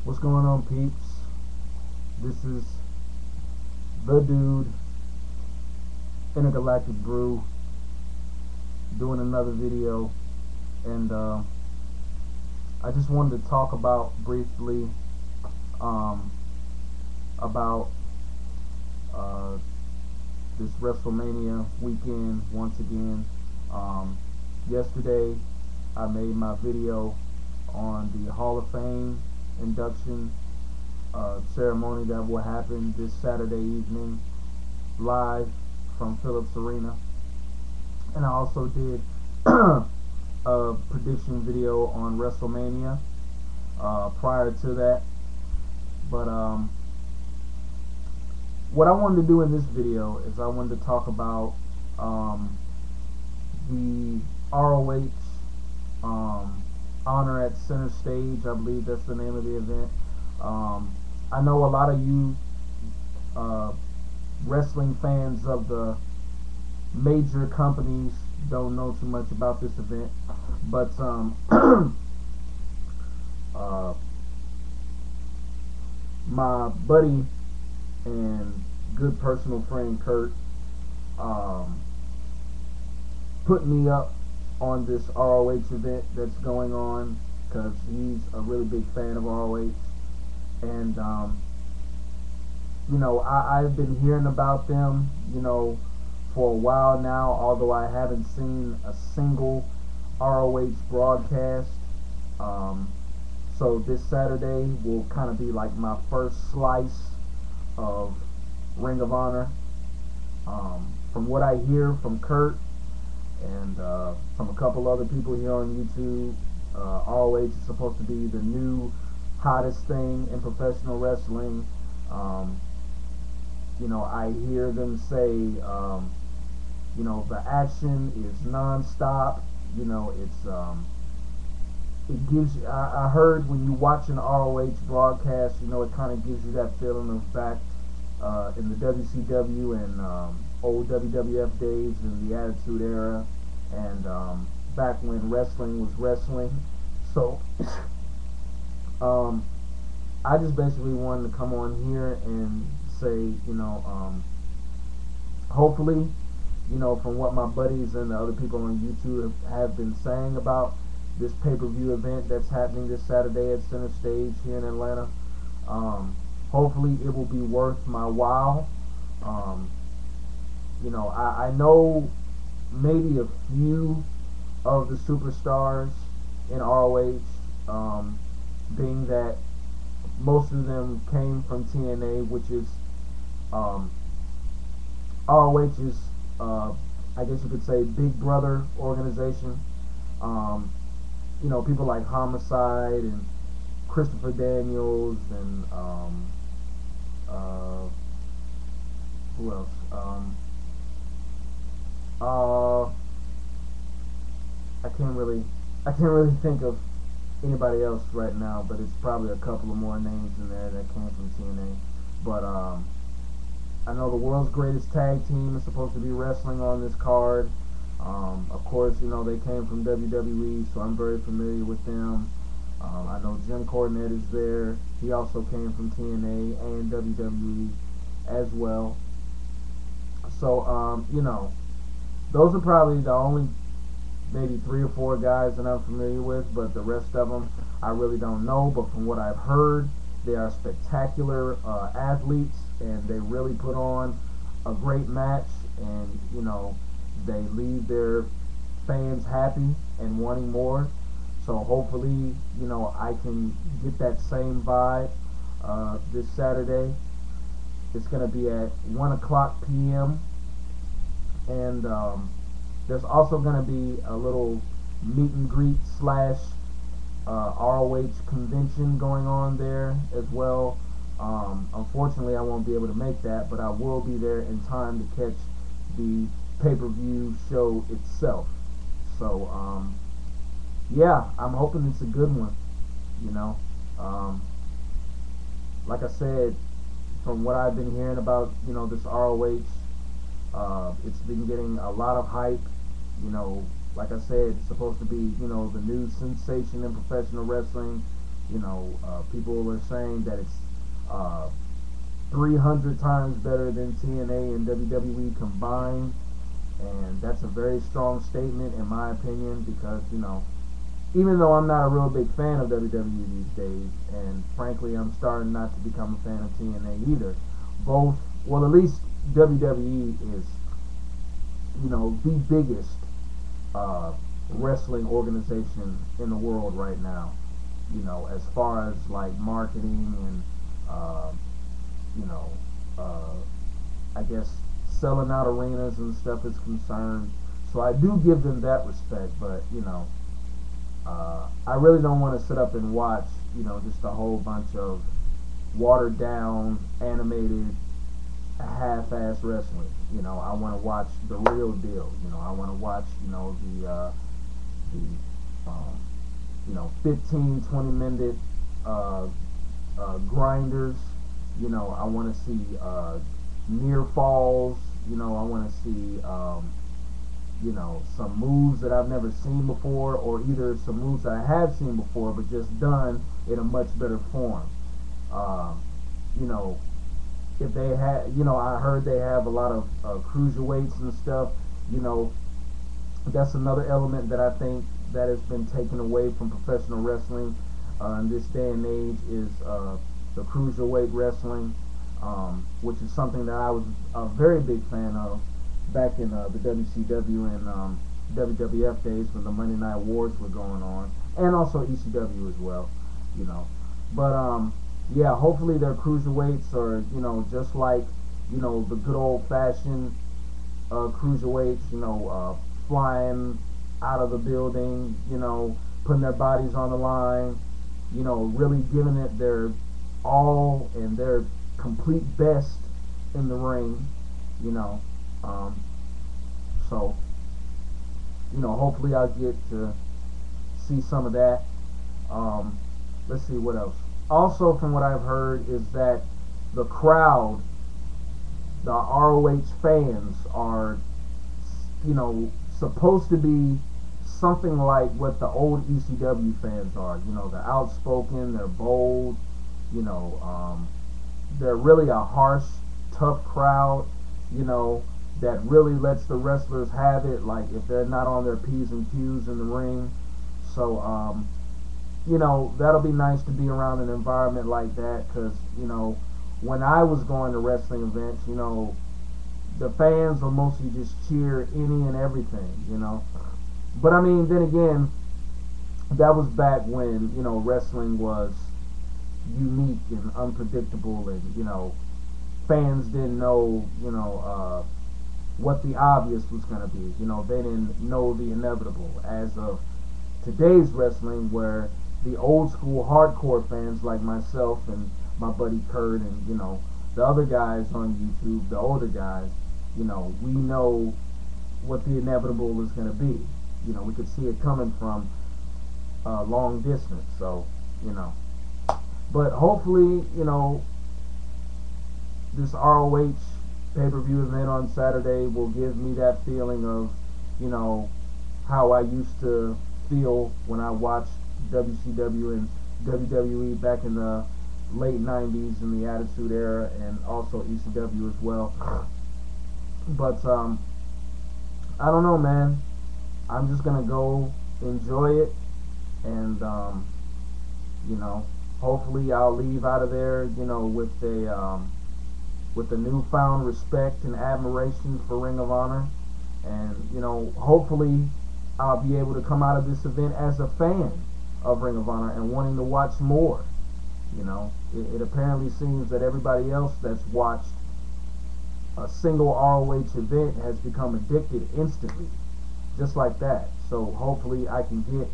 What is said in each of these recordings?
What's going on, peeps? This is the dude, Intergalactic Brew, doing another video, and I just wanted to talk about briefly um, about uh, this WrestleMania weekend once again. Yesterday, I made my video on the Hall of Fame induction ceremony that will happen this Saturday evening live from Phillips Arena, and I also did a prediction video on WrestleMania prior to that. But what I wanted to do in this video is I wanted to talk about the ROH Honor at CenterStage. I believe that's the name of the event. I know a lot of you wrestling fans of the major companies don't know too much about this event, but my buddy and good personal friend Kurt put me up on this ROH event that's going on because he's a really big fan of ROH, and I've been hearing about them for a while now, although I haven't seen a single ROH broadcast. So this Saturday will kind of be like my first slice of Ring of Honor. From what I hear from Kurt and from a couple other people here on YouTube, ROH is supposed to be the new hottest thing in professional wrestling. I hear them say, the action is non-stop. It gives you, I heard when you watch an ROH broadcast, it kind of gives you that feeling of back in the WCW and old WWF days in the Attitude Era, and back when wrestling was wrestling. So I just basically wanted to come on here and say, hopefully, from what my buddies and the other people on YouTube have been saying about this pay-per-view event that's happening this Saturday at CenterStage here in Atlanta, hopefully it will be worth my while. I know maybe a few of the superstars in ROH, being that most of them came from TNA, which is ROH's, I guess you could say, big brother organization. People like Homicide and Christopher Daniels and who else? I can't really think of anybody else right now, but it's probably a couple of more names in there that came from TNA. But I know the world's greatest tag team is supposed to be wrestling on this card. Of course, they came from WWE, so I'm very familiar with them. I know Jim Cornette is there. He also came from TNA and WWE as well. So, those are probably the only maybe 3 or 4 guys that I'm familiar with, but the rest of them I really don't know. But from what I've heard, they are spectacular athletes, and they really put on a great match, and they leave their fans happy and wanting more. So hopefully, I can get that same vibe this Saturday. It's going to be at 1 o'clock p.m. And there's also going to be a little meet and greet / ROH convention going on there as well. Unfortunately, I won't be able to make that, but I will be there in time to catch the pay-per-view show itself. So, yeah, I'm hoping it's a good one. Like I said, from what I've been hearing about, this ROH, it's been getting a lot of hype. Like I said, it's supposed to be, the new sensation in professional wrestling. People are saying that it's uh, 300 times better than TNA and WWE combined, and that's a very strong statement in my opinion because even though I'm not a real big fan of WWE these days, and frankly I'm starting not to become a fan of TNA either, both, well, at least WWE is the biggest uh, wrestling organization in the world right now. As far as like marketing and uh, you know, uh, I guess selling out arenas and stuff is concerned. So I do give them that respect, but I really don't want to sit up and watch just a whole bunch of watered down, animated, half-ass wrestling. I want to watch the real deal. I want to watch the 15, 20 minute uh, grinders. I want to see near falls. I want to see some moves that I've never seen before, or either some moves that I have seen before but just done in a much better form. Um, you know, if they had, I heard they have a lot of cruiserweights and stuff. You know, that's another element that I think that has been taken away from professional wrestling in this day and age is the cruiserweight wrestling, which is something that I was a very big fan of back in the WCW and WWF days when the Monday Night Wars were going on, and also ECW as well. You know, but yeah, hopefully their cruiserweights are just like the good old fashioned cruiserweights, flying out of the building, putting their bodies on the line, really giving it their all and their complete best in the ring, you know. Um, so, hopefully I'll get to see some of that. Um, let's see what else. Also, from what I've heard, is that the crowd, the ROH fans, are supposed to be something like what the old ECW fans are. They're outspoken, they're bold, they're really a harsh, tough crowd, that really lets the wrestlers have it, like if they're not on their P's and Q's in the ring. So, that'll be nice to be around an environment like that because, when I was going to wrestling events, the fans will mostly just cheer any and everything. But I mean, then again, that was back when, wrestling was unique and unpredictable and, fans didn't know, what the obvious was going to be. They didn't know the inevitable. As of today's wrestling, where the old school hardcore fans like myself and my buddy Kurt and, the other guys on YouTube, the older guys, we know what the inevitable is going to be. We could see it coming from a long distance. So, but hopefully, this ROH pay-per-view event on Saturday will give me that feeling of, how I used to feel when I watched WCW and WWE back in the late 90s in the Attitude Era, and also ECW as well. But I don't know, man. I'm just gonna go enjoy it, and hopefully I'll leave out of there, with a newfound respect and admiration for Ring of Honor, and hopefully I'll be able to come out of this event as a fan of Ring of Honor and wanting to watch more. It apparently seems that everybody else that's watched a single ROH event has become addicted instantly, just like that. So hopefully I can get,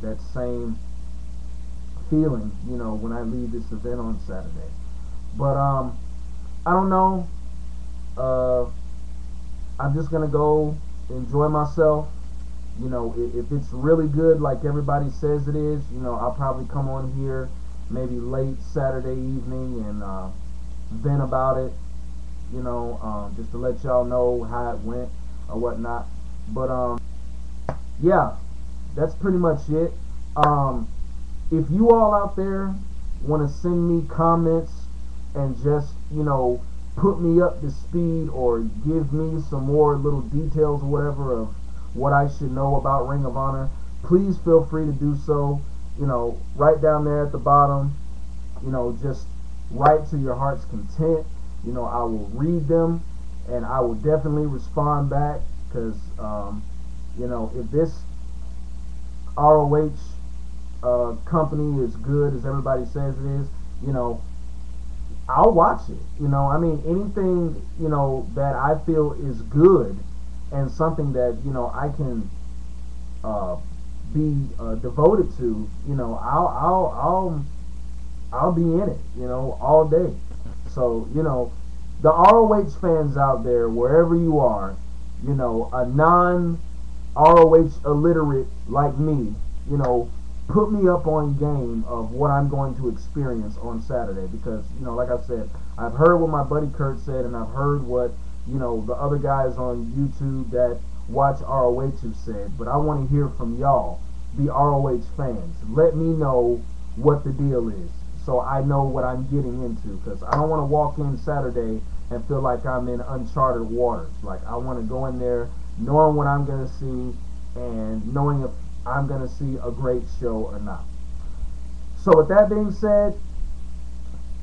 that same feeling, when I leave this event on Saturday. But I don't know. I'm just gonna go enjoy myself. If it's really good, like everybody says it is, I'll probably come on here maybe late Saturday evening and vent about it. Just to let y'all know how it went or whatnot. But yeah, that's pretty much it. if you all out there want to send me comments and just, put me up to speed or give me some more little details or whatever of what I should know about Ring of Honor, please feel free to do so. Right down there at the bottom, just write to your heart's content. I will read them and I will definitely respond back because, if this ROH company is good as everybody says it is, I'll watch it. I mean, anything, that I feel is good and something that, I can be devoted to, I'll be in it, all day. So, the ROH fans out there, wherever you are, a non ROH illiterate like me, put me up on game of what I'm going to experience on Saturday because, like I said, I've heard what my buddy Kurt said and I've heard what, the other guys on YouTube that watch ROH have said, but I want to hear from y'all, the ROH fans. Let me know what the deal is so I know what I'm getting into because I don't want to walk in Saturday and feel like I'm in uncharted waters. Like, I want to go in there knowing what I'm going to see and knowing if I'm going to see a great show or not. So with that being said,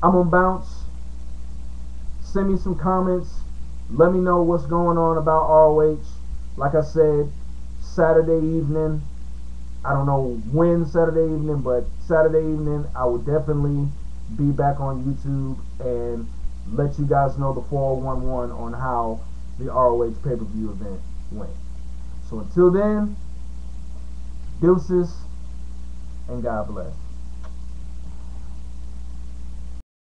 I'm going to bounce. Send me some comments. Let me know what's going on about ROH. Like I said, Saturday evening, I don't know when Saturday evening, but Saturday evening I will definitely be back on YouTube and let you guys know the 411 on how the ROH pay-per-view event went. So until then, deuces and God bless.